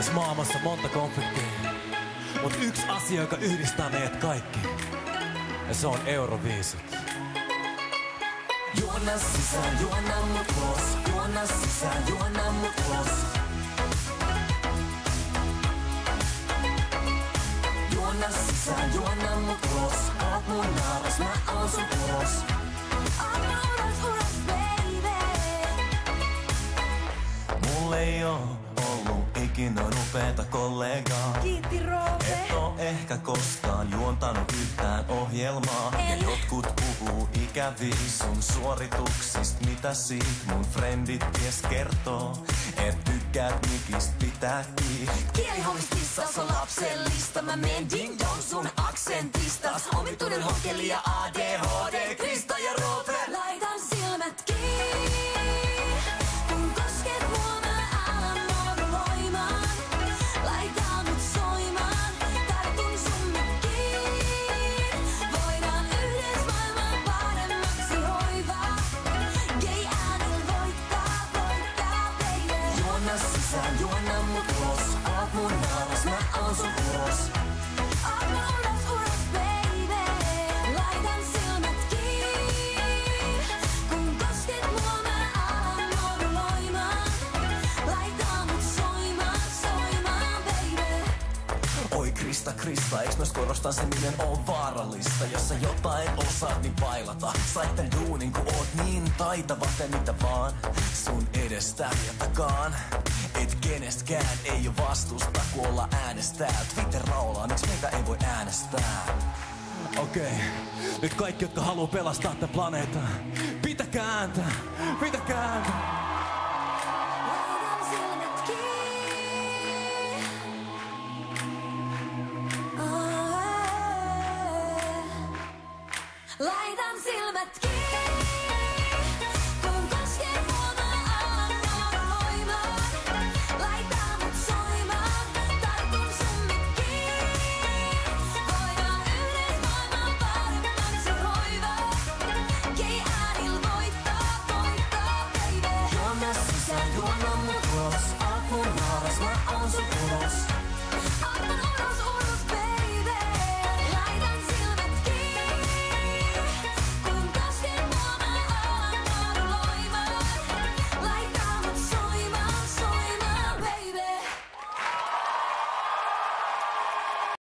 Tässä maailmassa monta konfliktia, mut yksi asia, joka yhdistää meidät kaikki, ja se on Euroviisut. Juona sisään, juona mut ulos. Juona sisään, juona mut ulos. Juona sisään, juona mut ulos. Oot mun naaras, mä oon sun ulos. Mulla ei oo ollut ikinä upeeta kollegaa. Kiitti Roope. Et oo ehkä koskaan juontanut yhtään ohjelmaa. Ja jotkut puhuu ikäviä sun suorituksist. Mitä siitä mun frendit ties kertoo? Et tykkäät mikistä pitää kiinni. Kielihommistissas on lapsellista. Mä menen ding dong sun aksentistas. Omituinen honkeli ja ADHD. Krista ja Roope. Laitan silmät kiinni. Kun kosket mua mä alan moduloimaan. Laita mut soimaan. Tartun sun nyt kiinni. Voidaan yhdessä maailman paremmaksi hoivaa. Gay äänil voittaa, voittaa baby. Juona sisään, juona mut ulos. Oot mun naaras, mä oon sun ulos. Oot mun ulos baby. Laitan silmät kiinni. Kun kosket mua mä alan moduloimaan. Laita mut soimaan, soimaan baby. Oi Krista, eiks nois korostan se miten on vaarallista. Jos sä jotain osaat, niin bailata. Sait tän duunin, kun oot niin taitava, te mitä vaan sun edestä ja takaan. Et kenestkään ei oo vastusta, kun olla äänestää. Twitter raolaa, miksi meitä ei voi äänestää? Okei, nyt kaikki, jotka haluu pelastaa tän planeetan, pitäkää ääntä, pitäkää ääntä. Laitan silmät kiinni. Laitan silmät kiinni.